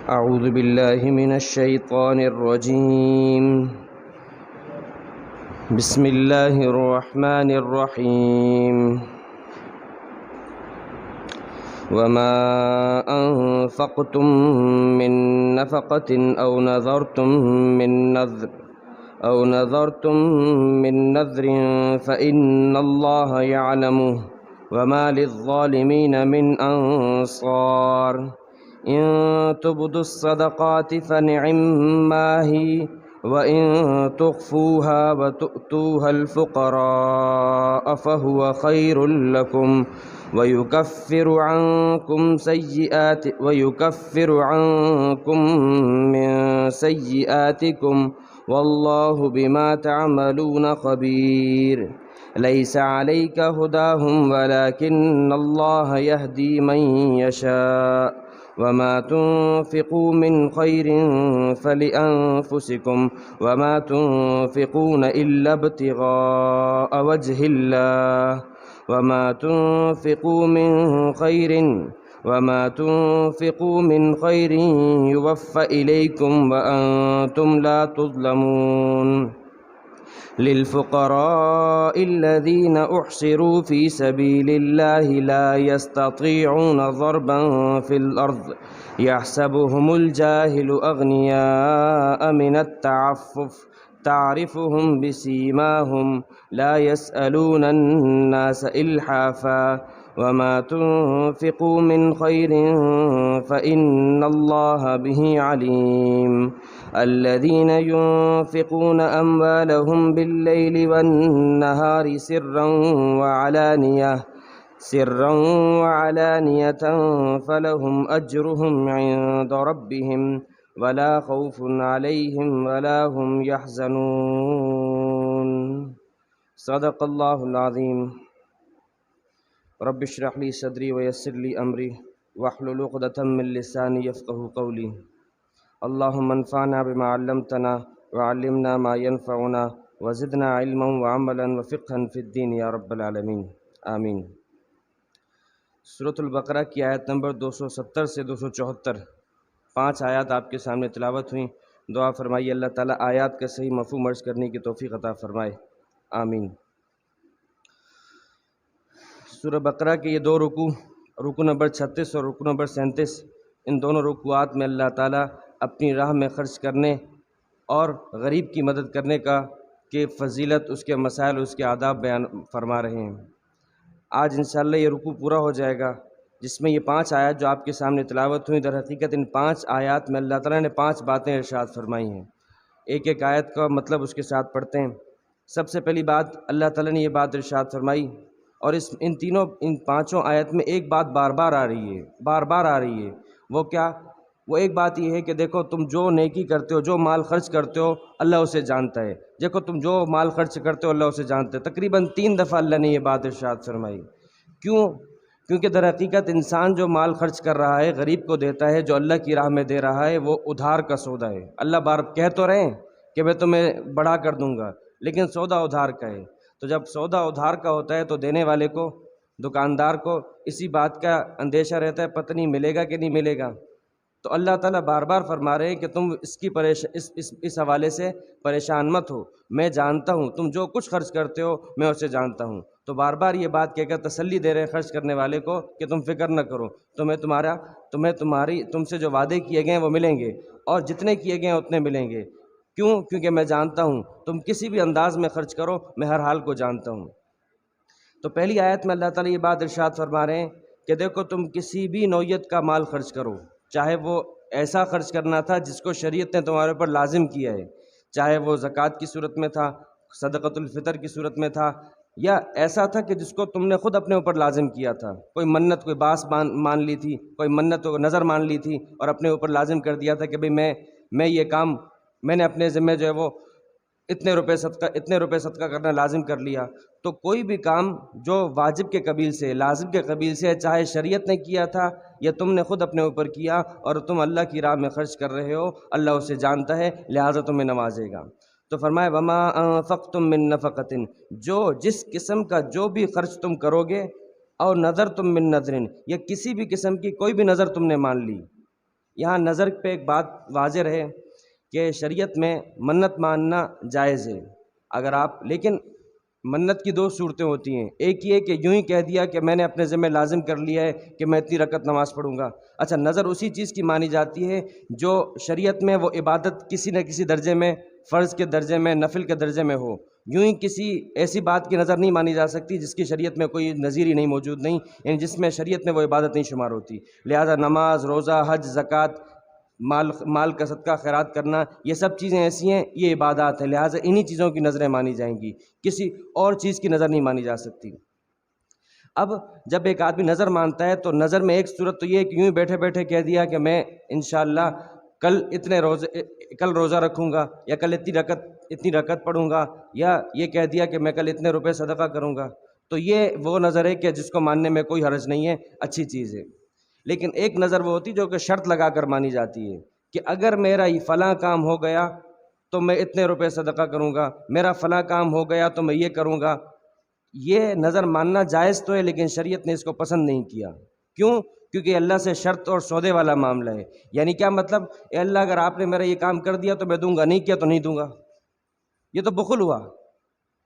أعوذ بالله من الشيطان الرجيم. بسم الله الرحمن الرحيم. وما أنفقتم من نفقة أو نذرتم من نذر فإن الله يعلمه وما للظالمين من أنصار. إن تبدوا الصدقات فنعما هي وإن تخفوها وتؤتوها الفقراء فهو خير لكم ويكفر عنكم من سيئاتكم والله بما تعملون خبير. ليس عليك هداهم ولكن الله يهدي من يشاء. وما تنفقوا من خير فلأنفسكم وما تنفقون إلا ابتغاء وجه الله وما تنفقوا من خير يوفى إليكم وأنتم لا تظلمون. للفقراء الذين أحصروا في سبيل الله لا يستطيعون ضربا في الأرض يحسبهم الجاهل أغنياء من التعفف تعرفهم بسيماهم لا يسألون الناس إلحافا. وما تنفقوا من خير فإن الله به عليم. الذين ينفقون أموالهم بالليل والنهار سرا وعلانية فلهم أجرهم عند ربهم ولا خوف عليهم ولا هم يحزنون. صدق الله العظيم. رب اشرح لي صدري ويسر لي أمري واحلل عقدة من لساني يفقهوا قولي. اللهم انفعنا بما علمتنا وعلمنا ما ينفعنا وزدنا علما وعملا وفقها في الدين یا رب العالمین آمین. سورۃ البقرہ کی آیت نمبر 270 سے 274 5 آیات آپ کے سامنے تلاوت ہوئیں. دعا فرمائیے اللہ تعالیٰ آیات کا صحیح مفہوم عرض کرنے کی توفیق عطا فرمائے. آمین. سورہ بقرہ کے یہ دو رکوع نمبر 36 اور رکوع نمبر 37 ان دونوں رکوعات میں اللہ تعالیٰ اپنی راہ میں خرچ کرنے اور غریب کی مدد کرنے کی فضیلت، اس کے مسائل، اس کے آداب بیان فرما رہے ہیں. آج انشاءاللہ یہ رکوع پورا ہو جائے گا جس میں یہ 5 آیات جو آپ کے سامنے تلاوت ہوئیں، در حقیقت ان 5 آیات میں اللہ تعالیٰ نے 5 باتیں ارشاد فرمائی ہیں. ایک ایک آیت کا مطلب اس کے ساتھ پڑھتے ہیں. سب سے پہلی بات اللہ تعالیٰ نے یہ بات ارشاد فرمائی، اور ان 5 آیت میں ایک بات بار بار آ رہی ہے. وہ کیا؟ وہ ایک بات یہ ہے کہ دیکھو تم جو نیکی کرتے ہو، جو مال خرچ کرتے ہو، اللہ اسے جانتا ہے. دیکھو تم جو مال خرچ کرتے ہو اللہ اسے جانتا ہے. تقریباً 3 دفعہ اللہ نے یہ بات ارشاد فرمائی. کیونکہ در حقیقت انسان جو مال خرچ کر رہا ہے، غریب کو دیتا ہے، جو اللہ کی راہ میں دے رہا ہے، وہ ادھار کا سودا ہے. اللہ بار کہہ تو رہے ہیں کہ میں تمہیں بڑھا کر دوں گا، لیکن سودا ادھار کا ہے. تو جب سودا ادھار کا ہوتا ہے تو دینے والے کو، دکاندار کو اسی بات کا اندیشہ رہتا ہے پتہ نہیں ملے گا کہ نہیں ملے گا. تو اللہ تعالیٰ بار بار فرما رہے ہیں کہ تم اس حوالے سے پریشان مت ہو، میں جانتا ہوں تم جو کچھ خرچ کرتے ہو میں اسے جانتا ہوں. تو بار بار یہ بات کہہ کر تسلی دے رہے ہیں خرچ کرنے والے کو کہ تم فکر نہ کرو، تم سے جو وعدے کیے گئے ہیں وہ ملیں گے، اور جتنے کیے گئے ہیں اتنے ملیں گے. کیونکہ میں جانتا ہوں تم کسی بھی انداز میں خرچ کرو، میں ہر حال کو جانتا ہوں. تو پہلی آیت میں اللہ تعالیٰ یہ بات ارشاد فرما رہے ہیں کہ دیکھو تم کسی بھی نوعیت کا مال خرچ کرو، چاہے وہ ایسا خرچ کرنا تھا جس کو شریعت نے تمہارے اوپر لازم کیا ہے، چاہے وہ زکوٰۃ کی صورت میں تھا، صدقۃ الفطر کی صورت میں تھا، یا ایسا تھا کہ جس کو تم نے خود اپنے اوپر لازم کیا تھا. کوئی منت، کوئی باس مان لی تھی، کوئی منت کو نظر مان لی تھی اور اپنے اوپر لازم کر دیا تھا کہ بھئی میں یہ کام میں نے اپنے ذمہ جو ہے وہ اتنے روپے صدقہ کرنا لازم کر لیا. تو کوئی بھی کام جو واجب کے قبیل سے، لازم کے قبیل سے، چاہے شریعت نے کیا تھا یا تم نے خود اپنے اوپر کیا اور تم اللہ کی راہ میں خرچ کر رہے ہو، اللہ اسے جانتا ہے، لہٰذا تمہیں نوازے گا. تو فرمایا وما انفقتم من نفقۃ، جس قسم کا جو بھی خرچ تم کرو گے، اور نذرتم من نذر، یا کسی بھی قسم کی کوئی بھی نظر تم نے مان لی، یہاں نظر پہ ایک بات واضح رہے کہ شریعت میں منت ماننا جائز ہے اگر آپ، لیکن منت کی دو صورتیں ہوتی ہیں، ایک یہ کہ یوں ہی کہہ دیا کہ میں نے اپنے ذمہ لازم کر لیا ہے کہ میں اتنی رکعت نماز پڑھوں گا۔ اچھا، نظر اسی چیز کی مانی جاتی ہے جو شریعت میں وہ عبادت کسی نہ کسی درجے میں، فرض کے درجے میں، نفل کے درجے میں ہو۔ یوں ہی کسی ایسی بات کی نظر نہیں مانی جا سکتی جس کی شریعت میں کوئی نظیر ہی نہیں موجود نہیں، یعنی جس میں شریعت میں وہ عبادت نہیں شمار ہوتی۔ لہذا نماز، روزہ، حج، زکوٰۃ، مال کا صدقہ خیرات کرنا، یہ سب چیزیں ایسی ہیں، یہ عبادات ہیں، لہٰذا انہی چیزوں کی نظریں مانی جائیں گی، کسی اور چیز کی نظر نہیں مانی جا سکتی۔ اب جب ایک آدمی نظر مانتا ہے تو نظر میں ایک صورت تو یہ ہے کہ یوں ہی بیٹھے بیٹھے کہہ دیا کہ میں انشاءاللہ کل روزہ رکھوں گا، یا کل اتنی رکعت پڑھوں گا، یا یہ کہہ دیا کہ میں کل اتنے روپے صدقہ کروں گا، تو یہ وہ نظر ہے کہ جس کو ماننے میں کوئی حرج نہیں ہے، اچھی چیز ہے۔ لیکن ایک نظر وہ ہوتی جو کہ شرط لگا کر مانی جاتی ہے کہ اگر میرا یہ فلاں کام ہو گیا تو میں اتنے روپے صدقہ کروں گا، میرا فلاں کام ہو گیا تو میں یہ کروں گا۔ یہ نظر ماننا جائز تو ہے، لیکن شریعت نے اس کو پسند نہیں کیا۔ کیوں؟ کیونکہ اللہ سے شرط اور سودے والا معاملہ ہے۔ یعنی کیا مطلب؟ اے اللہ اگر آپ نے میرا یہ کام کر دیا تو میں دوں گا، نہیں کیا تو نہیں دوں گا، یہ تو بخل ہوا۔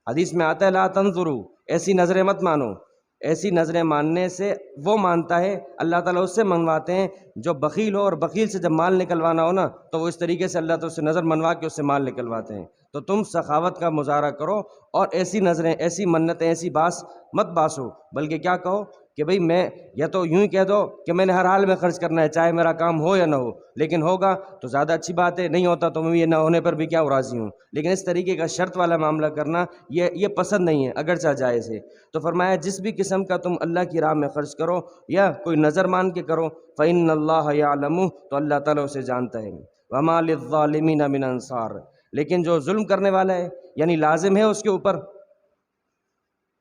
حدیث میں آتا ہے لا تنظروا، ایسی نظریں مت مانو۔ ایسی نظریں ماننے سے وہ مانتا ہے، اللہ تعالیٰ اس سے منواتے ہیں جو بخیل ہو، اور بخیل سے جب مال نکلوانا ہو نا تو وہ اس طریقے سے اللہ تعالیٰ اس سے نظر منوا کے اس سے مال نکلواتے ہیں۔ تو تم سخاوت کا مظاہرہ کرو اور ایسی نظریں، ایسی منتیں، ایسی باس مت باسو، بلکہ کیا کہو کہ بھئی میں، یا تو یوں ہی کہہ دو کہ میں نے ہر حال میں خرچ کرنا ہے، چاہے میرا کام ہو یا نہ ہو، لیکن ہوگا تو زیادہ اچھی بات ہے، نہیں ہوتا تو میں یہ نہ ہونے پر بھی کیا راضی ہوں۔ لیکن اس طریقے کا شرط والا معاملہ کرنا یہ پسند نہیں ہے، اگرچہ جائز ہے۔ تو فرمایا جس بھی قسم کا تم اللہ کی راہ میں خرچ کرو یا کوئی نظر مان کے کرو، فإن اللہ یعلم، تو اللہ تعالیٰ اسے جانتا ہے۔ وما للظالمین من انصار، لیکن جو ظلم کرنے والا ہے، یعنی لازم ہے اس کے اوپر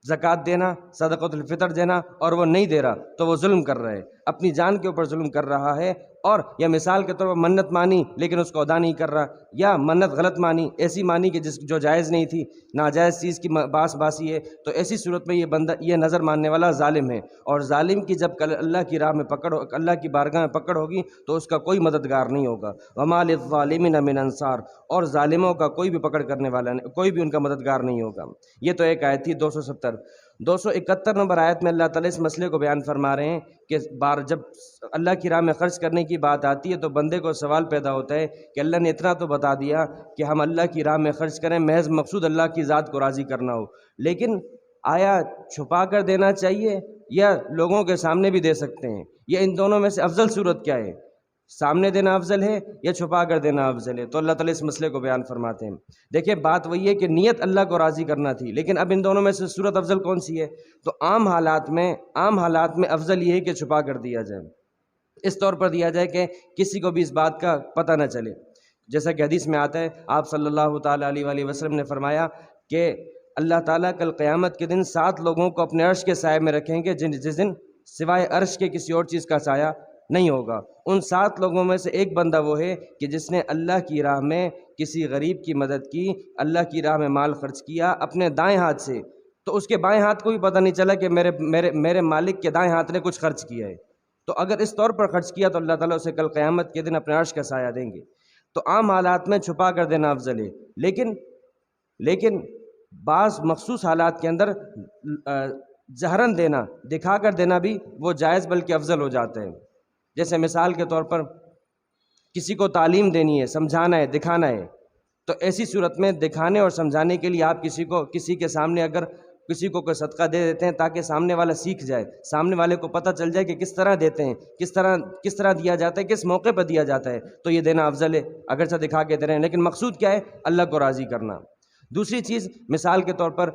زکوٰۃ دینا، صدقۃ الفطر دینا، اور وہ نہیں دے رہا تو وہ ظلم کر رہا ہے، اپنی جان کے اوپر ظلم کر رہا ہے۔ اور یا مثال کے طور پر منت مانی لیکن اس کو ادا نہیں کر رہا، یا منت غلط مانی، ایسی مانی کہ جو جائز نہیں تھی، ناجائز چیز کی باس باسی ہے، تو ایسی صورت میں یہ بندہ، یہ نظر ماننے والا ظالم ہے، اور ظالم کی جب کل اللہ کی راہ میں اللہ کی بارگاہ میں پکڑ ہوگی تو اس کا کوئی مددگار نہیں ہوگا۔ وما للظالمین من انصار، اور ظالموں کا کوئی بھی پکڑ کرنے والا نہیں، کوئی بھی ان کا مددگار نہیں ہوگا۔ یہ تو ایک آیت تھی 270۔ 271 نمبر آیت میں اللہ تعالیٰ اس مسئلے کو بیان فرما رہے ہیں کہ جب اللہ کی راہ میں خرچ کرنے کی بات آتی ہے تو بندے کو سوال پیدا ہوتا ہے کہ اللہ نے اتنا تو بتا دیا کہ ہم اللہ کی راہ میں خرچ کریں، محض مقصود اللہ کی ذات کو راضی کرنا ہو، لیکن آیا چھپا کر دینا چاہیے یا لوگوں کے سامنے بھی دے سکتے ہیں؟ یا ان دونوں میں سے افضل صورت کیا ہے؟ سامنے دینا افضل ہے یا چھپا کر دینا افضل ہے؟ تو اللہ تعالیٰ اس مسئلے کو بیان فرماتے ہیں۔ دیکھیں بات وہی ہے کہ نیت اللہ کو راضی کرنا تھی، لیکن اب ان دونوں میں سے صورت افضل کون سی ہے؟ تو عام حالات میں افضل یہ ہے کہ چھپا کر دیا جائے، اس طور پر دیا جائے کہ کسی کو بھی اس بات کا پتہ نہ چلے، جیسا کہ حدیث میں آتا ہے آپ صلی اللہ تعالیٰ علیہ وآلہ وسلم نے فرمایا کہ اللہ تعالیٰ کل قیامت کے دن 7 لوگوں کو اپنے عرش کے سائے میں رکھیں گے جس دن سوائے عرش کے کسی اور چیز کا سایہ نہیں ہوگا۔ ان 7 لوگوں میں سے ایک بندہ وہ ہے کہ جس نے اللہ کی راہ میں کسی غریب کی مدد کی، اللہ کی راہ میں مال خرچ کیا اپنے دائیں ہاتھ سے، تو اس کے بائیں ہاتھ کو بھی پتہ نہیں چلا کہ میرے مالک کے دائیں ہاتھ نے کچھ خرچ کیا ہے۔ تو اگر اس طور پر خرچ کیا تو اللہ تعالیٰ اسے کل قیامت کے دن اپنے عرش کا سایہ دیں گے۔ تو عام حالات میں چھپا کر دینا افضل ہے، لیکن بعض مخصوص حالات کے اندر جہرن دینا، دکھا کر دینا بھی وہ جائز بلکہ افضل ہو جاتا ہے۔ جیسے مثال کے طور پر کسی کو تعلیم دینی ہے، سمجھانا ہے، دکھانا ہے، تو ایسی صورت میں دکھانے اور سمجھانے کے لیے آپ کسی کے سامنے اگر کسی کو کوئی صدقہ دے دیتے ہیں تاکہ سامنے والا سیکھ جائے، سامنے والے کو پتہ چل جائے کہ کس طرح دیتے ہیں، کس طرح دیا جاتا ہے، کس موقع پر دیا جاتا ہے، تو یہ دینا افضل ہے، اگرچہ دکھا کے دے رہے ہیں، لیکن مقصود کیا ہے؟ اللہ کو راضی کرنا۔ دوسری چیز، مثال کے طور پر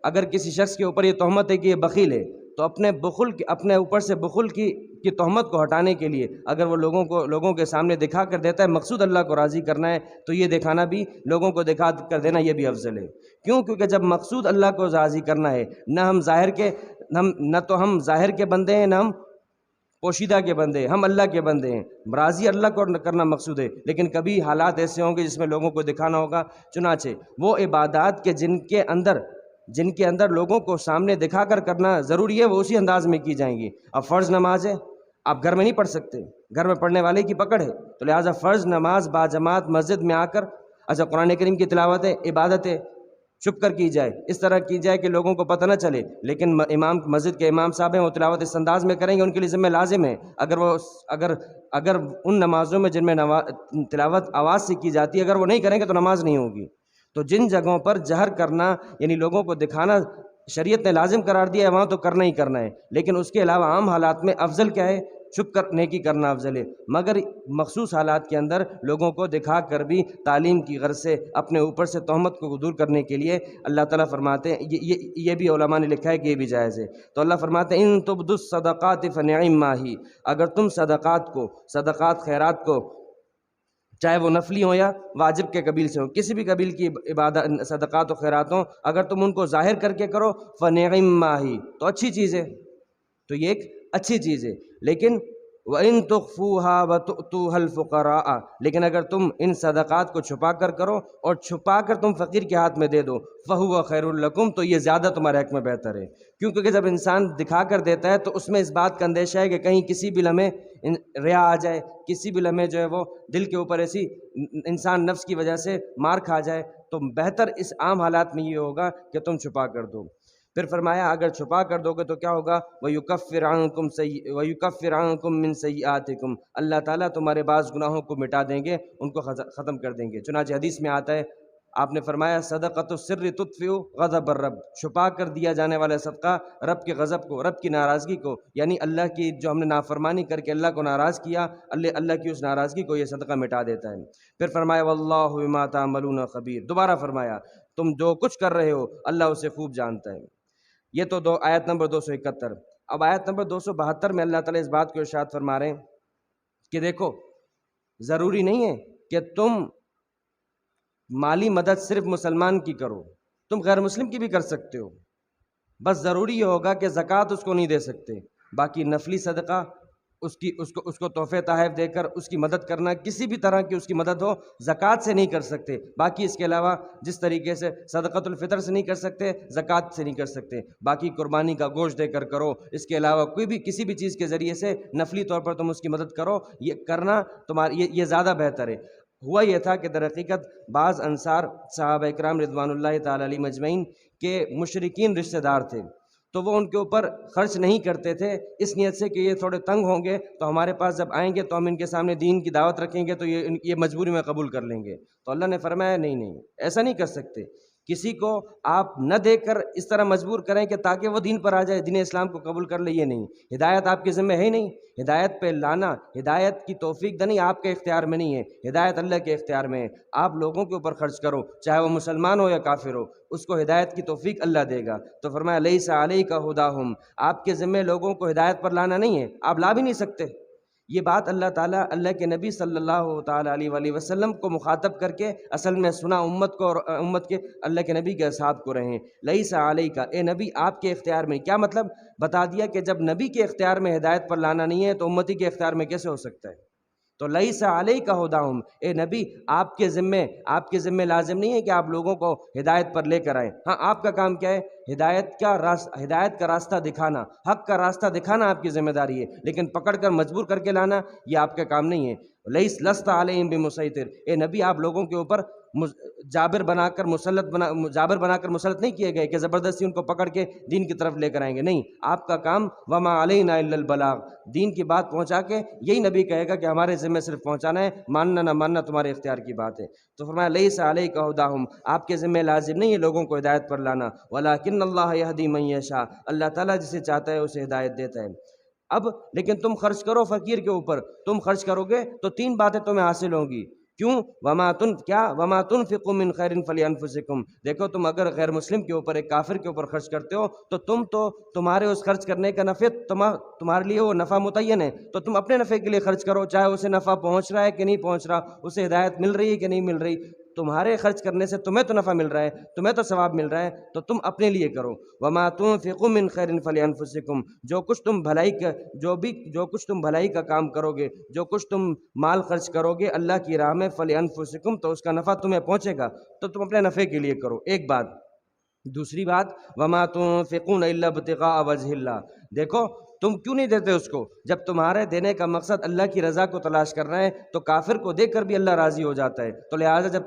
اگر کسی شخص کے اوپر یہ تہمت ہے کہ یہ بخیل ہے، تو اپنے اوپر سے بخل کی تہمت کو ہٹانے کے لیے اگر وہ لوگوں کے سامنے دکھا کر دیتا ہے، مقصود اللہ کو راضی کرنا ہے، تو یہ دکھانا بھی، لوگوں کو دکھا کر دینا یہ بھی افضل ہے۔ کیوں؟ کیونکہ جب مقصود اللہ کو راضی کرنا ہے، نہ تو ہم ظاہر کے بندے ہیں، نہ ہم پوشیدہ کے بندے ہیں، ہم اللہ کے بندے ہیں، راضی اللہ کو کرنا مقصود ہے، لیکن کبھی حالات ایسے ہوں گے جس میں لوگوں کو دکھانا ہوگا، چنانچہ وہ عبادات کے جن کے اندر لوگوں کو سامنے دکھا کر کرنا ضروری ہے، وہ اسی انداز میں کی جائیں گی۔ اب فرض نماز ہے، آپ گھر میں نہیں پڑھ سکتے، گھر میں پڑھنے والے کی پکڑ ہے، تو لہٰذا فرض نماز باجماعت مسجد میں آ کر، اچھا قرآن کریم کی تلاوت ہے، عبادت ہے، چھپ کر کی جائے، اس طرح کی جائے کہ لوگوں کو پتہ نہ چلے، لیکن امام مسجد کے امام صاحب ہیں وہ تلاوت اس انداز میں کریں گے، ان کے لیے ذمہ لازم ہے۔ اگر ان نمازوں میں جن میں تلاوت آواز سے کی جاتی ہے اگر وہ نہیں کریں گے تو نماز نہیں ہوگی۔ تو جن جگہوں پر جہر کرنا یعنی لوگوں کو دکھانا شریعت نے لازم قرار دیا ہے وہاں تو کرنا ہی کرنا ہے، لیکن اس کے علاوہ عام حالات میں افضل کیا ہے؟ چھپ کر نیکی کرنا افضل ہے، مگر مخصوص حالات کے اندر لوگوں کو دکھا کر بھی تعلیم کی غرض سے اپنے اوپر سے تہمت کو دور کرنے کے لیے اللہ تعالیٰ فرماتے ہیں، یہ بھی علماء نے لکھا ہے کہ یہ بھی جائز ہے۔ تو اللہ فرماتے ہیں ان تبدوا الصدقات فنعما ہی، اگر تم صدقات خیرات کو، چاہے وہ نفلی ہوں یا واجب کے قبیل سے ہوں، کسی بھی قبیل کی عبادت صدقات و خیرات ہوں، اگر تم ان کو ظاہر کر کے کرو فنعما ہی، تو اچھی چیز ہے، تو یہ ایک اچھی چیز ہے۔ لیکن وَإِن تُخْفُوهَا وَتُؤْتُوهَا الْفُقَرَاءَ، لیکن اگر تم ان صدقات کو چھپا کر کرو اور چھپا کر تم فقیر کے ہاتھ میں دے دو فَهُوَ خَيْرٌ لَكُمْ، تو یہ زیادہ تمہارے حق میں بہتر ہے، کیونکہ جب انسان دکھا کر دیتا ہے تو اس میں اس بات کا اندیشہ ہے کہ کہیں کسی بھی لمحے ریا آ جائے، کسی بھی لمحے جو ہے وہ دل کے اوپر ایسی انسان نفس کی وجہ سے مار کھا جائے، تو بہتر اس عام حالات میں یہ ہوگا کہ تم چھپا کر دو۔ پھر فرمایا اگر چھپا کر دو گے تو کیا ہوگا؟ وَيُكَفِّرْ عَنْكُم مِّن سَيِّئَاتِكُمْ، اللہ تعالیٰ تمہارے بعض گناہوں کو مٹا دیں گے، ان کو ختم کر دیں گے۔ چنانچہ حدیث میں آتا ہے، آپ نے فرمایا صدقۃ السر تطفئ غضب الرب، چھپا کر دیا جانے والا صدقہ رب کے غضب کو، رب کی ناراضگی کو، یعنی اللہ کی جو ہم نے نافرمانی کر کے اللہ کو ناراض کیا، اللہ کی اس ناراضگی کو یہ صدقہ مٹا دیتا ہے۔ پھر فرمایا واللہ بما تعملون خبیر، دوبارہ فرمایا تم جو کچھ کر رہے ہو اللہ اسے خوب جانتا ہے۔ یہ تو آیت نمبر 271۔ اب آیت نمبر 272 میں اللہ تعالیٰ اس بات کو ارشاد فرما رہے ہیں کہ دیکھو ضروری نہیں ہے کہ تم مالی مدد صرف مسلمان کی کرو، تم غیر مسلم کی بھی کر سکتے ہو، بس ضروری یہ ہوگا کہ زکوٰۃ اس کو نہیں دے سکتے، باقی نفلی صدقہ اس کو تحفے تحائف دے کر اس کی مدد کرنا، کسی بھی طرح کی اس کی مدد ہو، زکوٰۃ سے نہیں کر سکتے، باقی اس کے علاوہ جس طریقے سے صدقۃ الفطر سے نہیں کر سکتے زکوٰۃ سے نہیں کر سکتے، باقی قربانی کا گوشت دے کر کرو، اس کے علاوہ کوئی بھی کسی بھی چیز کے ذریعے سے نفلی طور پر تم اس کی مدد کرو، یہ کرنا یہ زیادہ بہتر ہے۔ ہوا یہ تھا کہ در حقیقت بعض انصار صحابہ اکرام رضوان اللہ تعالی علیہ مجمعین کے مشرکین رشتہ دار تھے، تو وہ ان کے اوپر خرچ نہیں کرتے تھے اس نیت سے کہ یہ تھوڑے تنگ ہوں گے تو ہمارے پاس جب آئیں گے تو ہم ان کے سامنے دین کی دعوت رکھیں گے تو یہ مجبوری میں قبول کر لیں گے۔ تو اللہ نے فرمایا نہیں ایسا نہیں کر سکتے، کسی کو آپ نہ دے کر اس طرح مجبور کریں کہ تاکہ وہ دین پر آ جائے، دین اسلام کو قبول کر لے، یہ نہیں۔ ہدایت آپ کے ذمہ ہے نہیں، ہدایت پہ لانا، ہدایت کی توفیق دینی آپ کے اختیار میں نہیں ہے، ہدایت اللہ کے اختیار میں ہے۔ آپ لوگوں کے اوپر خرچ کرو، چاہے وہ مسلمان ہو یا کافر ہو، اس کو ہدایت کی توفیق اللہ دے گا۔ تو فرمایا لیس علیک ھداھم، آپ کے ذمہ لوگوں کو ہدایت پر لانا نہیں ہے، آپ لا بھی نہیں سکتے۔ یہ بات اللہ تعالیٰ اللہ کے نبی صلی اللہ تعالیٰ علیہ وآلہ وسلم کو مخاطب کر کے اصل میں سنا امت کو، اور امت کے اللہ کے نبی کے اصحاب کو رہیں۔ لیس علیک، اے نبی آپ کے اختیار میں، کیا مطلب؟ بتا دیا کہ جب نبی کے اختیار میں ہدایت پر لانا نہیں ہے تو امتی کے اختیار میں کیسے ہو سکتا ہے؟ تو لیس علیک ھداھم، اے نبی آپ کے ذمے لازم نہیں ہے کہ آپ لوگوں کو ہدایت پر لے کر آئیں، ہاں آپ کا کام کیا ہے؟ ہدایت کا راستہ دکھانا، حق کا راستہ دکھانا آپ کی ذمہ داری ہے، لیکن پکڑ کر مجبور کر کے لانا یہ آپ کا کام نہیں ہے۔ لست علیہم بمسیطر، اے نبی آپ لوگوں کے اوپر جابر بنا کر مسلط نہیں کیے گئے کہ زبردستی ان کو پکڑ کے دین کی طرف لے کر آئیں گے، نہیں، آپ کا کام وما علینا الا البلاغ، دین کی بات پہنچا کے یہی نبی کہے گا کہ ہمارے ذمہ صرف پہنچانا ہے، ماننا نہ ماننا تمہارے اختیار کی بات ہے۔ تو فرمایا لیس علیک ھداھم، آپ کے ذمہ لازم نہیں ہے لوگوں کو ہدایت پر لانا، ولکن اللہ یہدی من یشاء، اللہ تعالیٰ جسے چاہتا ہے اسے ہدایت دیتا ہے۔ اب لیکن تم خرچ کرو فقیر کے اوپر، تم خرچ کرو گے تو تین باتیں تمہیں حاصل ہوں گی، کیوں؟ وما تنفقوا من خیر فلانفسکم، دیکھو تم اگر غیر مسلم کے اوپر، ایک کافر کے اوپر خرچ کرتے ہو تو تمہارے اس خرچ کرنے کا نفع تمہارے لیے وہ نفع متعین ہے، تو تم اپنے نفع کے لیے خرچ کرو، چاہے اسے نفع پہنچ رہا ہے کہ نہیں پہنچ رہا، اسے ہدایت مل رہی ہے کہ نہیں مل رہی، تمہارے خرچ کرنے سے تمہیں تو نفع مل رہا ہے، تمہیں تو ثواب مل رہا ہے، تو تم اپنے لیے کرو۔ وما تنفقوا من خیر فلانفسکم، جو کچھ تم بھلائی کا کام کرو گے، جو کچھ تم مال خرچ کرو گے اللہ کی راہ میں، فلانفسکم، تو اس کا نفع تمہیں پہنچے گا، تو تم اپنے نفع کے لیے کرو، ایک بات۔ دوسری بات وما تنفقون الا ابتغاء وجہ اللہ، دیکھو تم کیوں نہیں دیتے اس کو؟ جب تمہارے دینے کا مقصد اللہ کی رضا کو تلاش کرنا ہے تو کافر کو دے کر بھی اللہ راضی ہو جاتا ہے۔ تو لہٰذا جب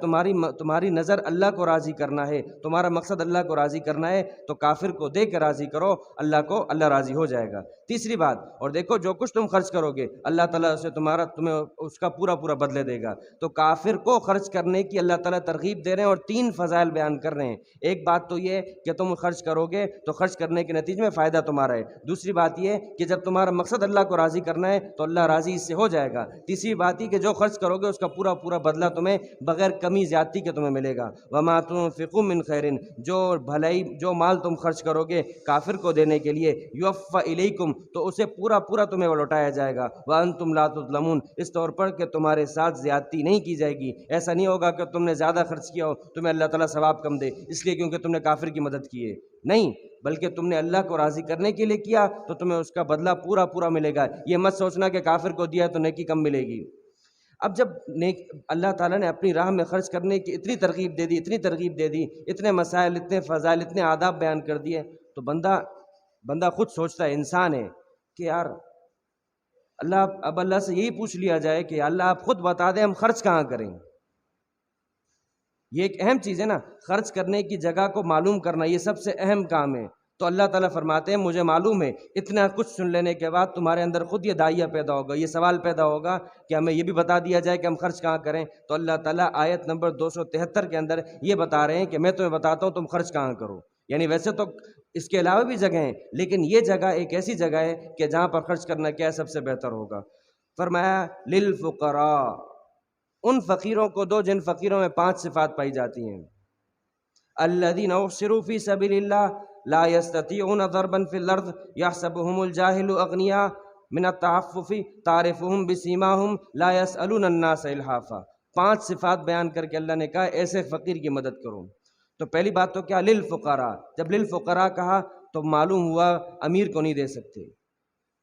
تمہاری نظر اللہ کو راضی کرنا ہے، تمہارا مقصد اللہ کو راضی کرنا ہے، تو کافر کو دے کر راضی کرو، اللہ راضی ہو جائے گا۔ تیسری بات، اور دیکھو جو کچھ تم خرچ کرو گے اللہ تعالیٰ سے تمہیں اس کا پورا بدلے دے گا۔ تو کافر کو خرچ کرنے کی اللہ تعالیٰ ترغیب دے رہے ہیں اور 3 فضائل بیان کر رہے ہیں۔ ایک بات تو یہ کہ تم خرچ کرو گے تو خرچ کرنے کے نتیجے میں فائدہ تمہارا ہے۔ دوسری بات یہ کہ جب تمہارا مقصد اللہ کو راضی کرنا ہے تو اللہ راضی اس سے ہو جائے گا۔ تیسری بات یہ کہ جو خرچ کرو گے اس کا پورا بدلہ تمہیں بغیر کمی زیادتی کے تمہیں ملے گا۔ وما تنفقوا من خیر، جو مال تم خرچ کرو گے کافر کو دینے کے لیے، یوفى الیکم، تو اسے پورا تمہیں لوٹایا جائے گا۔ وانتم لا تظلمون، اس طور پر کہ تمہارے ساتھ زیادتی نہیں کی جائے گی۔ ایسا نہیں ہوگا کہ تم نے زیادہ خرچ کیا ہو تمہیں اللہ تعالیٰ ثواب کم دے اس لیے کیونکہ تم نے کافر کی مدد کی ہے، نہیں، بلکہ تم نے اللہ کو راضی کرنے کے لیے کیا تو تمہیں اس کا بدلہ پورا ملے گا۔ یہ مت سوچنا کہ کافر کو دیا تو نیکی کم ملے گی۔ اب جب اللہ تعالیٰ نے اپنی راہ میں خرچ کرنے کی اتنی ترغیب دے دی، اتنے مسائل، اتنے فضائل، اتنے آداب بیان کر دیے، تو بندہ خود سوچتا ہے، انسان ہے کہ یار اللہ سے یہی پوچھ لیا جائے کہ اللہ آپ خود بتا دیں ہم خرچ کہاں کریں۔ یہ ایک اہم چیز ہے نا، خرچ کرنے کی جگہ کو معلوم کرنا، یہ سب سے اہم کام ہے۔ تو اللہ تعالیٰ فرماتے ہیں مجھے معلوم ہے، اتنا کچھ سن لینے کے بعد تمہارے اندر خود یہ داعیہ پیدا ہوگا، یہ سوال پیدا ہوگا کہ ہمیں یہ بھی بتا دیا جائے کہ ہم خرچ کہاں کریں۔ تو اللہ تعالیٰ آیت نمبر 273 کے اندر یہ بتا رہے ہیں کہ میں تمہیں بتاتا ہوں تم خرچ کہاں کرو۔ یعنی ویسے تو اس کے علاوہ بھی جگہ ہیں، لیکن یہ جگہ ایک ایسی جگہ ہے کہ جہاں پر خرچ کرنا کیا سب سے بہتر ہوگا۔ فرمایا للفقراء، ان فقیروں کو دو جن فقیروں میں 5 صفات پائی جاتی ہیں۔ الذین احصروا فی سبیل اللہ لا یستطیعون ضربا فی الارض یحسبهم الجاہل اغنیاء من التعفف تعرفهم بسیماہم لا یسألون الناس الحافا۔ 5 صفات بیان کر کے اللہ نے کہا ایسے فقیر کی مدد کرو۔ تو پہلی بات تو کیا؟ للفقراء۔ جب للفقراء کہا تو معلوم ہوا امیر کو نہیں دے سکتے،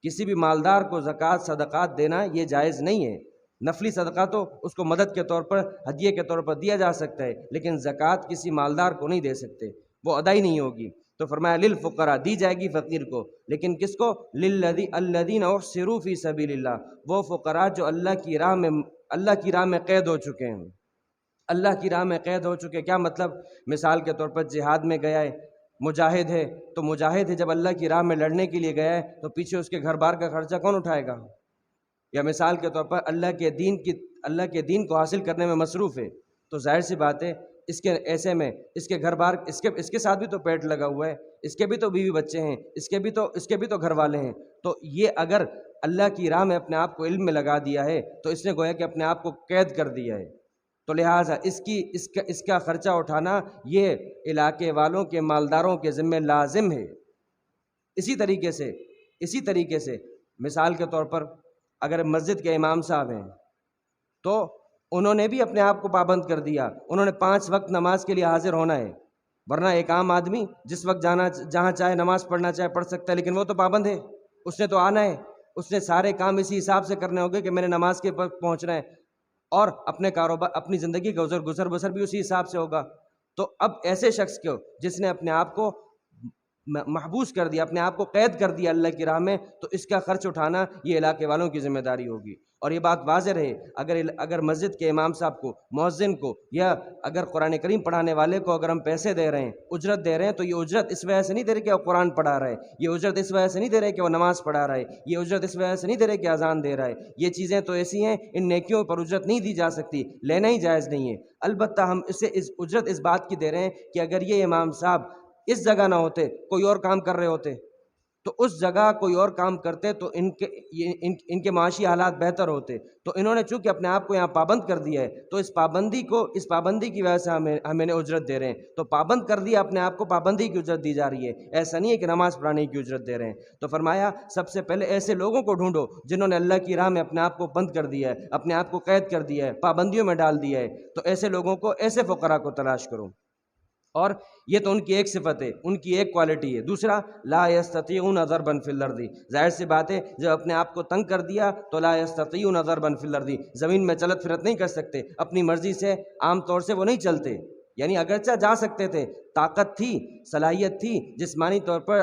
کسی بھی مالدار کو زکوٰۃ صدقات دینا یہ جائز نہیں ہے۔ نفلی صدقہ تو اس کو مدد کے طور پر، ہدیے کے طور پر دیا جا سکتا ہے، لیکن زکوٰۃ کسی مالدار کو نہیں دے سکتے، وہ ادا ہی نہیں ہوگی۔ تو فرمایا للفقراء، دی جائے گی فقیر کو، لیکن کس کو؟ الذین احصروا فی سبیل اللہ، وہ فقراء جو اللہ کی راہ میں قید ہو چکے ہیں۔ اللہ کی راہ میں قید ہو چکے، کیا مطلب؟ مثال کے طور پر جہاد میں گیا ہے، مجاہد ہے، تو مجاہد ہے جب اللہ کی راہ میں لڑنے کے لیے گیا ہے تو پیچھے اس کے گھر بار کا خرچہ کون اٹھائے گا؟ یا مثال کے طور پر اللہ کے دین کو حاصل کرنے میں مصروف ہے، تو ظاہر سی بات ہے اس کے ایسے میں اس کے گھر بار اس کے ساتھ بھی تو پیٹ لگا ہوا ہے، اس کے بھی تو بیوی بچے ہیں، اس کے بھی تو گھر والے ہیں۔ تو یہ اگر اللہ کی راہ میں اپنے آپ کو علم میں لگا دیا ہے تو اس نے گویا کہ اپنے آپ کو قید کر دیا ہے۔ تو لہٰذا اس کا خرچہ اٹھانا یہ علاقے والوں کے مالداروں کے ذمہ لازم ہے۔ اسی طریقے سے مثال کے طور پر اگر مسجد کے امام صاحب ہیں تو انہوں نے بھی اپنے آپ کو پابند کر دیا، انہوں نے 5 وقت نماز کے لیے حاضر ہونا ہے، ورنہ ایک عام آدمی جس وقت جہاں چاہے نماز پڑھنا چاہے پڑھ سکتا ہے، لیکن وہ تو پابند ہے، اس نے تو آنا ہے، اس نے سارے کام اسی حساب سے کرنے ہوگے کہ میں نے نماز کے وقت پہنچنا ہے، اور اپنے کاروبار، اپنی زندگی کا گزر بسر بھی اسی حساب سے ہوگا۔ تو اب ایسے شخص کو جس نے اپنے آپ کو محبوس کر دیا، اپنے آپ کو قید کر دیا اللہ کی راہ میں، تو اس کا خرچ اٹھانا یہ علاقے والوں کی ذمہ داری ہوگی۔ اور یہ بات واضح رہے، اگر مسجد کے امام صاحب کو، مؤذن کو، یا اگر قرآن کریم پڑھانے والے کو اگر ہم پیسے دے رہے ہیں، اجرت دے رہے ہیں، تو یہ اجرت اس وجہ سے نہیں دے رہے کہ وہ قرآن پڑھا رہا ہے، یہ اجرت اس وجہ سے نہیں دے رہے کہ وہ نماز پڑھا رہا ہے، یہ اجرت اس وجہ سے نہیں دے رہے کہ اذان دے رہا ہے۔ یہ چیزیں تو ایسی ہیں، ان نیکیوں پر اجرت نہیں دی جا سکتی، لینا ہی جائز نہیں ہے۔ البتہ ہم اجرت اس بات کی دے رہے ہیں کہ اگر یہ امام صاحب اس جگہ نہ ہوتے، کوئی اور کام کر رہے ہوتے، تو اس جگہ کوئی اور کام کرتے تو ان کے معاشی حالات بہتر ہوتے۔ تو انہوں نے چونکہ اپنے آپ کو یہاں پابند کر دیا ہے، تو اس پابندی کی وجہ سے ہمیں اجرت دے رہے ہیں، تو پابند کر دیا اپنے آپ کو، پابندی کی اجرت دی جا رہی ہے، ایسا نہیں ہے کہ نماز پڑھانے کی اجرت دے رہے ہیں۔ تو فرمایا سب سے پہلے ایسے لوگوں کو ڈھونڈو جنہوں نے اللہ کی راہ میں اپنے آپ کو بند کر دیا ہے، اپنے آپ کو قید کر دیا ہے، پابندیوں میں ڈال دیا ہے، تو ایسے لوگوں کو، ایسے فقراء کو تلاش کرو۔ اور یہ تو ان کی ایک صفت ہے، ان کی ایک کوالٹی ہے۔ دوسرا، لا یستطیعون ضربا فی الارض، ظاہر سی بات ہے جب اپنے آپ کو تنگ کر دیا تو لا یستطیعون ضربا فی الارض، زمین میں چلت پھرت نہیں کر سکتے، اپنی مرضی سے عام طور سے وہ نہیں چلتے، یعنی اگرچہ جا سکتے تھے، طاقت تھی، صلاحیت تھی، جسمانی طور پر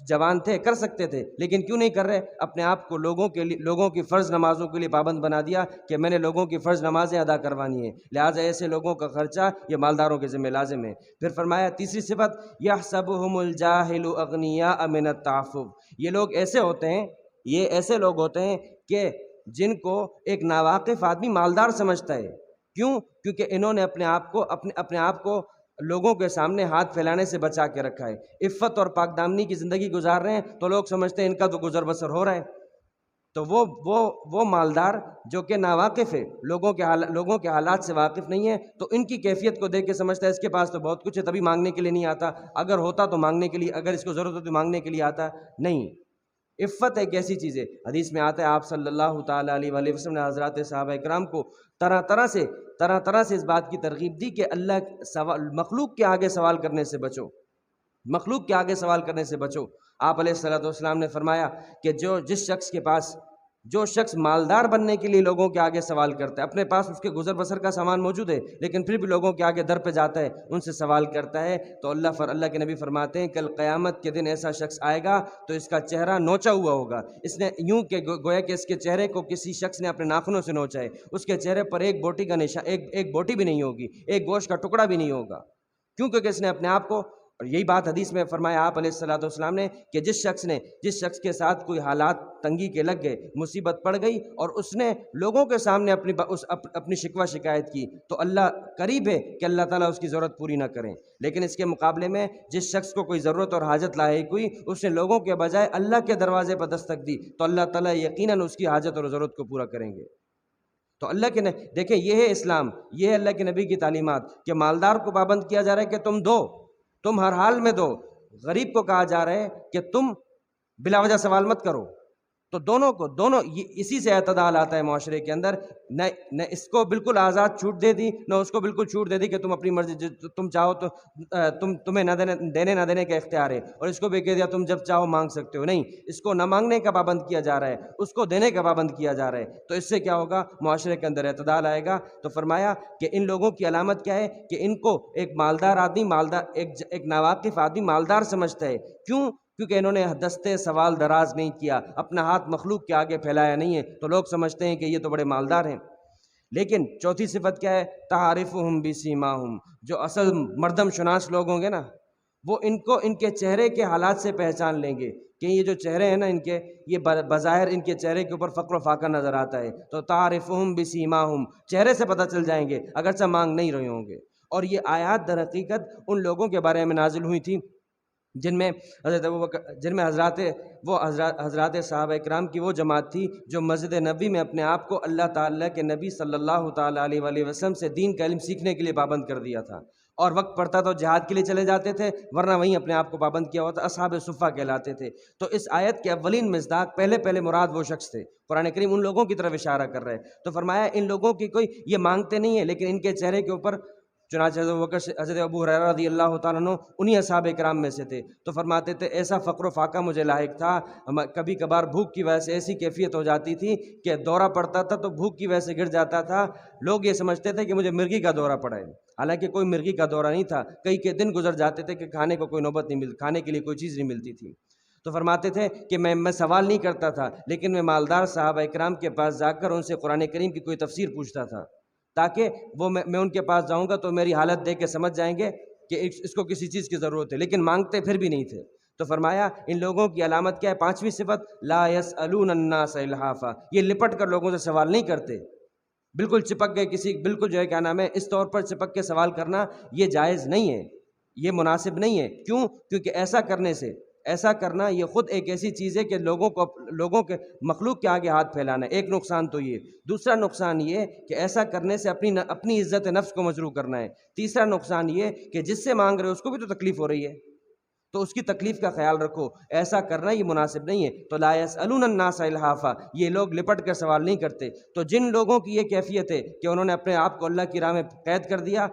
جوان تھے، کر سکتے تھے، لیکن کیوں نہیں کر رہے؟ اپنے آپ کو لوگوں کی فرض نمازوں کے لیے پابند بنا دیا کہ میں نے لوگوں کی فرض نمازیں ادا کروانی ہیں، لہٰذا ایسے لوگوں کا خرچہ یہ مالداروں کے ذمہ لازم ہے۔ پھر فرمایا تیسری صفت، یحسبهم الجاہل اغنیاء من التعفف، یہ لوگ ایسے ہوتے ہیں، یہ ایسے لوگ ہوتے ہیں کہ جن کو ایک ناواقف آدمی مالدار سمجھتا ہے۔ کیوں؟ کیونکہ انہوں نے اپنے آپ کو لوگوں کے سامنے ہاتھ پھیلانے سے بچا کے رکھا ہے، عفت اور پاک دامنی کی زندگی گزار رہے ہیں، تو لوگ سمجھتے ہیں ان کا تو گزر بسر ہو رہا ہے۔ تو وہ مالدار جو کہ ناواقف ہے، لوگوں کے حالات سے واقف نہیں ہے، تو ان کی کیفیت کو دیکھ کے سمجھتا ہے اس کے پاس تو بہت کچھ ہے، تبھی مانگنے کے لیے نہیں آتا، اگر ہوتا تو مانگنے کے لیے، اگر اس کو ضرورت ہو تو مانگنے کے لیے آتا نہیں۔ عفت ایک ایسی چیز ہے، حدیث میں آتا ہے آپ صلی اللہ تعالیٰ علیہ وآلہ وسلم نے حضرات صحابہ اکرام کو طرح طرح سے اس بات کی ترغیب دی کہ مخلوق کے آگے سوال کرنے سے بچو، مخلوق کے آگے سوال کرنے سے بچو۔ آپ علیہ الصلوۃ والسلام نے فرمایا کہ جو شخص مالدار بننے کے لیے لوگوں کے آگے سوال کرتا ہے، اپنے پاس اس کے گزر بسر کا سامان موجود ہے لیکن پھر بھی لوگوں کے آگے در پہ جاتا ہے، ان سے سوال کرتا ہے، تو اللہ کے نبی فرماتے ہیں کل قیامت کے دن ایسا شخص آئے گا تو اس کا چہرہ نوچا ہوا ہوگا، اس نے یوں کہ گویا کہ اس کے چہرے کو کسی شخص نے اپنے ناخنوں سے نوچا ہے، اس کے چہرے پر ایک بوٹی کا نشان، ایک بوٹی بھی نہیں ہوگی، ایک گوشت کا ٹکڑا بھی نہیں ہوگا، کیوں؟ کہ اس نے اپنے آپ کو، اور یہی بات حدیث میں فرمایا آپ علیہ الصلوۃ والسلام نے کہ جس شخص کے ساتھ کوئی حالات تنگی کے لگ گئے، مصیبت پڑ گئی اور اس نے لوگوں کے سامنے اپنی شکوہ شکایت کی، تو اللہ قریب ہے کہ اللہ تعالیٰ اس کی ضرورت پوری نہ کریں، لیکن اس کے مقابلے میں جس شخص کو کوئی ضرورت اور حاجت لاحق ہوئی، اس نے لوگوں کے بجائے اللہ کے دروازے پر دستک دی، تو اللہ تعالیٰ یقیناً اس کی حاجت اور ضرورت کو پورا کریں گے۔ تو اللہ کے دیکھیں، یہ ہے اسلام، یہ ہے اللہ کے نبی کی تعلیمات کہ مالدار کو پابند کیا جا رہا ہے کہ تم دو، تم ہر حال میں دو، غریب کو کہا جا رہا ہے کہ تم بلا وجہ سوال مت کرو۔ تو دونوں اسی سے اعتدال آتا ہے معاشرے کے اندر، نہ اس کو بالکل آزاد چھوٹ دے دی، نہ اس کو بالکل چھوٹ دے دی کہ تم اپنی مرضی تم چاہو تو تمہیں نہ دینے کا اختیار ہے، اور اس کو بھی کہہ دیا تم جب چاہو مانگ سکتے ہو، نہیں، اس کو نہ مانگنے کا پابند کیا جا رہا ہے، اس کو دینے کا پابند کیا جا رہا ہے۔ تو اس سے کیا ہوگا؟ معاشرے کے اندر اعتدال آئے گا۔ تو فرمایا کہ ان لوگوں کی علامت کیا ہے کہ ان کو ایک مالدار آدمی، ایک ناواقف آدمی مالدار سمجھتا ہے۔ کیوں؟ کیونکہ انہوں نے دستے سوال دراز نہیں کیا، اپنا ہاتھ مخلوق کے آگے پھیلایا نہیں ہے، تو لوگ سمجھتے ہیں کہ یہ تو بڑے مالدار ہیں۔ لیکن چوتھی صفت کیا ہے؟ تعارفہم بسیماہم، جو اصل مردم شناس لوگ ہوں گے نا، وہ ان کے چہرے کے حالات سے پہچان لیں گے کہ یہ جو چہرے ہیں نا ان کے، یہ بظاہر ان کے چہرے کے اوپر فقر و فاقہ نظر آتا ہے، تو تعارفہم بسیماہم، چہرے سے پتہ چل جائیں گے اگرچہ مانگ نہیں رہے ہوں گے۔ اور یہ آیات در حقیقت ان لوگوں کے بارے میں نازل ہوئی تھی جن میں حضرات صحابہ اکرام کی وہ جماعت تھی جو مسجد نبی میں اپنے آپ کو اللہ تعالیٰ کے نبی صلی اللہ تعالیٰ علیہ وآلہ وسلم سے دین کا علم سیکھنے کے لیے پابند کر دیا تھا، اور وقت پڑتا تو جہاد کے لیے چلے جاتے تھے، ورنہ وہیں اپنے آپ کو پابند کیا ہوا تھا، اصحاب صفہ کہلاتے تھے۔ تو اس آیت کے اولین مصداق پہلے مراد وہ شخص تھے، قرآن کریم ان لوگوں کی طرف اشارہ کر رہے ہیں۔ تو فرمایا ان لوگوں کی کوئی یہ مانگتے نہیں ہیں، لیکن ان کے چہرے کے اوپر، چنانچہ حضرت ابو ہریرہ رضی اللہ تعالیٰ عنہ انہی اصحاب کرام میں سے تھے، تو فرماتے تھے ایسا فقر و فاقہ مجھے لاحق تھا، کبھی کبھار بھوک کی وجہ سے ایسی کیفیت ہو جاتی تھی کہ دورہ پڑتا تھا تو بھوک کی وجہ سے گر جاتا تھا، لوگ یہ سمجھتے تھے کہ مجھے مرغی کا دورہ پڑا ہے، حالانکہ کوئی مرغی کا دورہ نہیں تھا، کئی دن گزر جاتے تھے کہ کھانے کو کوئی نوبت نہیں ملتی، کھانے کے لیے کوئی چیز نہیں ملتی تھی۔ تو فرماتے تھے کہ میں سوال نہیں کرتا تھا، لیکن میں مالدار صحابہ اکرام کے پاس جا کر ان سے قرآن کریم کی کوئی تفسیر پوچھتا تھا، تاکہ میں ان کے پاس جاؤں گا تو میری حالت دیکھ کے سمجھ جائیں گے کہ اس کو کسی چیز کی ضرورت ہے، لیکن مانگتے پھر بھی نہیں تھے۔ تو فرمایا ان لوگوں کی علامت کیا ہے؟ پانچویں صفت، لا یسألون الناس الحافا، یہ لپٹ کر لوگوں سے سوال نہیں کرتے، بالکل چپک گئے بالکل جو ہے کیا نام ہے، اس طور پر چپک کے سوال کرنا یہ جائز نہیں ہے، یہ مناسب نہیں ہے۔ کیوں؟ کیونکہ ایسا کرنا یہ خود ایک ایسی چیز ہے کہ لوگوں کے مخلوق کے آگے ہاتھ پھیلانا ہے۔ ایک نقصان تو یہ، دوسرا نقصان یہ کہ ایسا کرنے سے اپنی عزت نفس کو مجروح کرنا ہے، تیسرا نقصان یہ کہ جس سے مانگ رہے ہو اس کو بھی تو تکلیف ہو رہی ہے، تو اس کی تکلیف کا خیال رکھو، ایسا کرنا یہ مناسب نہیں ہے۔ تو لا یسألون الناس الحافا، یہ لوگ لپٹ کر سوال نہیں کرتے۔ تو جن لوگوں کی یہ کیفیت ہے کہ انہوں نے اپنے آپ کو اللہ کی راہ میں قید کر دیا،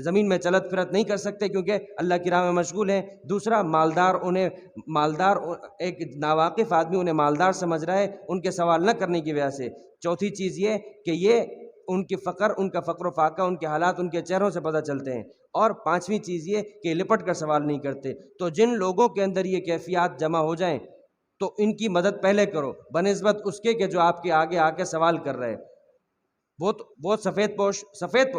زمین میں چلت پھرت نہیں کر سکتے کیونکہ اللہ کی راہ میں مشغول ہیں۔ دوسرا، مالدار ایک ناواقف آدمی انہیں مالدار سمجھ رہا ہے ان کے سوال نہ کرنے کی وجہ سے۔ چوتھی چیز یہ کہ یہ ان کی فقر، ان کا فقر و فاقہ، ان کے حالات ان کے چہروں سے پتہ چلتے ہیں۔ اور پانچویں چیز یہ کہ لپٹ کر سوال نہیں کرتے۔ تو جن لوگوں کے اندر یہ کیفیات جمع ہو جائیں تو ان کی مدد پہلے کرو بنسبت اس کے کہ جو آپ کے آگے آ کے سوال کر رہے۔ وہ سفید پوش،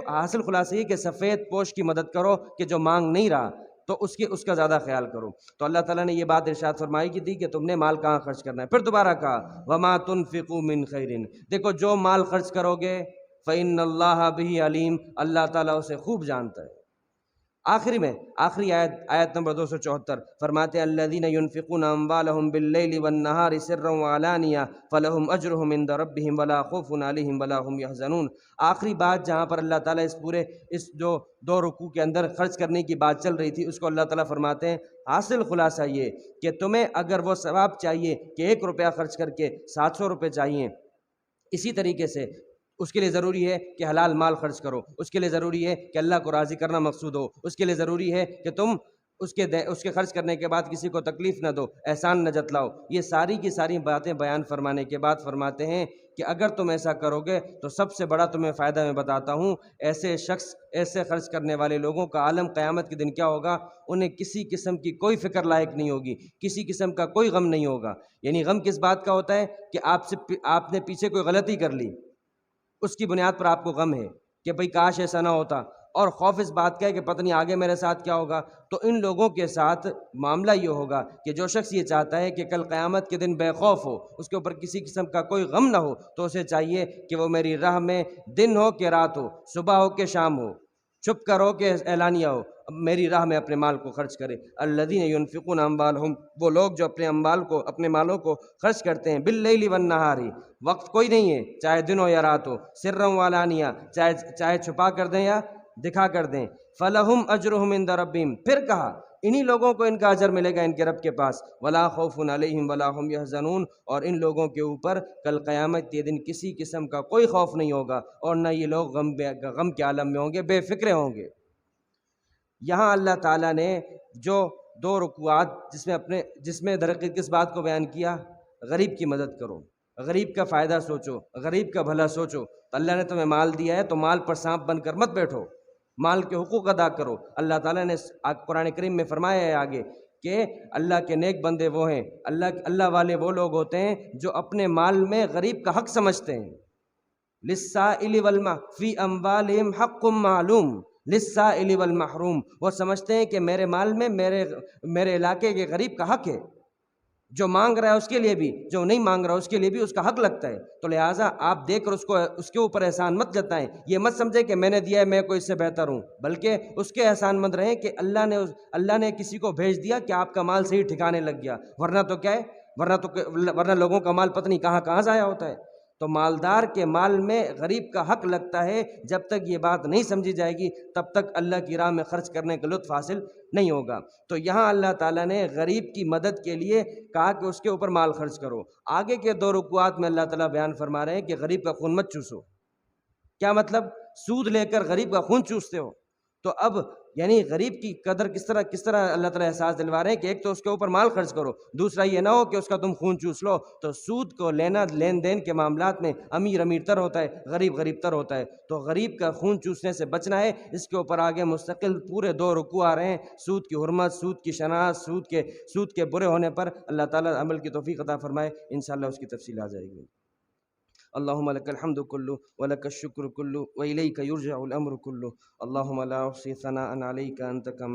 حاصل خلاصہ یہ کہ سفید پوش کی مدد کرو کہ جو مانگ نہیں رہا، تو اس کا زیادہ خیال کرو۔ تو اللہ تعالیٰ نے یہ بات ارشاد فرمائی کی تھی کہ تم نے مال کہاں خرچ کرنا ہے۔ پھر دوبارہ کہا وما تنفقوا من خیر، دیکھو جو مال خرچ کرو گے فإن اللہ بہ علیم، اللہ تعالیٰ اسے خوب جانتا ہے۔ آخری آیت نمبر 274 فرماتے ہیں الذین ينفقون اموالهم باللیل والنہار سرا وعلانیہ فلہم اجرہم عند ربہم ولا خوف علیہم ولا هم یحزنون۔ آخری بات جہاں پر اللہ تعالیٰ اس جو 2 رکوع کے اندر خرچ کرنے کی بات چل رہی تھی، اس کو اللہ تعالیٰ فرماتے ہیں حاصل خلاصہ یہ کہ تمہیں اگر وہ ثواب چاہیے کہ 1 روپیہ خرچ کر کے 700 روپے چاہیے، اسی طریقے سے اس کے لیے ضروری ہے کہ حلال مال خرچ کرو، اس کے لیے ضروری ہے کہ اللہ کو راضی کرنا مقصود ہو، اس کے لیے ضروری ہے کہ تم اس کے خرچ کرنے کے بعد کسی کو تکلیف نہ دو، احسان نہ جتلاؤ۔ یہ ساری کی ساری باتیں بیان فرمانے کے بعد فرماتے ہیں کہ اگر تم ایسا کرو گے تو سب سے بڑا تمہیں فائدہ میں بتاتا ہوں، ایسے خرچ کرنے والے لوگوں کا عالم قیامت کے دن کیا ہوگا؟ انہیں کسی قسم کی کوئی فکر لاحق نہیں ہوگی، کسی قسم کا کوئی غم نہیں ہوگا۔ یعنی غم کس بات کا ہوتا ہے کہ آپ نے پیچھے کوئی غلطی کر لی، اس کی بنیاد پر آپ کو غم ہے کہ بھئی کاش ایسا نہ ہوتا، اور خوف اس بات کا ہے کہ پتہ نہیں آگے میرے ساتھ کیا ہوگا۔ تو ان لوگوں کے ساتھ معاملہ یہ ہوگا کہ جو شخص یہ چاہتا ہے کہ کل قیامت کے دن بے خوف ہو، اس کے اوپر کسی قسم کا کوئی غم نہ ہو، تو اسے چاہیے کہ وہ میری راہ میں دن ہو کہ رات ہو، صبح ہو کہ شام ہو، چھپ کر ہو کہ اعلانیہ ہو، میری راہ میں اپنے مال کو خرچ کرے۔ الذین ینفقون اموالہم، وہ لوگ جو اپنے مالوں کو خرچ کرتے ہیں باللیل والنہار، وقت کوئی نہیں ہے، چاہے دن ہو یا رات ہو، سرا وعلانیہ، چاہے چھپا کر دیں یا دکھا کر دیں، فلہم اجرہم عند ربہم، پھر کہا انہی لوگوں کو ان کا اجر ملے گا ان کے رب کے پاس، ولا خوف علیہم ولا هم یحزنون، اور ان لوگوں کے اوپر کل قیامت کے دن کسی قسم کا کوئی خوف نہیں ہوگا، اور نہ یہ لوگ غم کے عالم میں ہوں گے، بے فکرے ہوں گے۔ یہاں اللہ تعالیٰ نے جو 2 رکوعات جس میں درحقیقت کس بات کو بیان کیا؟ غریب کی مدد کرو، غریب کا فائدہ سوچو، غریب کا بھلا سوچو۔ تو اللہ نے تمہیں مال دیا ہے تو مال پر سانپ بن کر مت بیٹھو، مال کے حقوق ادا کرو۔ اللہ تعالیٰ نے قرآن کریم میں فرمایا ہے آگے کہ اللہ کے نیک بندے وہ ہیں، اللہ والے وہ لوگ ہوتے ہیں جو اپنے مال میں غریب کا حق سمجھتے ہیں۔ للسائل فی اموالہم حق معلوم للسائل والمحروم، وہ سمجھتے ہیں کہ میرے مال میں میرے علاقے کے غریب کا حق ہے، جو مانگ رہا ہے اس کے لیے بھی، جو نہیں مانگ رہا اس کے لیے بھی اس کا حق لگتا ہے۔ تو لہٰذا آپ دیکھ کر اس کے اوپر احسان مت جتائیں، یہ مت سمجھیں کہ میں نے دیا ہے میں کوئی اس سے بہتر ہوں، بلکہ اس کے احسان مند رہیں کہ اللہ نے کسی کو بھیج دیا کہ آپ کا مال صحیح ٹھکانے لگ گیا، ورنہ تو کیا ہے، ورنہ لوگوں کا مال پتہ نہیں کہاں کہاں ضائع ہوتا ہے۔ تو مالدار کے مال میں غریب کا حق لگتا ہے، جب تک یہ بات نہیں سمجھی جائے گی تب تک اللہ کی راہ میں خرچ کرنے کا لطف حاصل نہیں ہوگا۔ تو یہاں اللہ تعالیٰ نے غریب کی مدد کے لیے کہا کہ اس کے اوپر مال خرچ کرو۔ آگے کے 2 رکوعات میں اللہ تعالیٰ بیان فرما رہے ہیں کہ غریب کا خون مت چوسو۔ کیا مطلب؟ سود لے کر غریب کا خون چوستے ہو۔ تو اب یعنی غریب کی قدر کس طرح اللہ تعالیٰ احساس دلوا رہے ہیں کہ ایک تو اس کے اوپر مال خرچ کرو، دوسرا یہ نہ ہو کہ اس کا تم خون چوس لو۔ تو سود کو لین دین کے معاملات میں امیر تر ہوتا ہے، غریب تر ہوتا ہے، تو غریب کا خون چوسنے سے بچنا ہے۔ اس کے اوپر آگے مستقل پورے 2 رکوع آ رہے ہیں، سود کی حرمت، سود کی شناخت، سود کے برے ہونے پر اللہ تعالیٰ عمل کی توفیق عطا فرمائے۔ انشاءاللہ اس کی تفصیل آ جائے گی۔ اللهم لك الحمد كله ولك الشكر كله وإليك يرجع الأمر كله، اللهم لا أحصي ثناء عليك أنت كما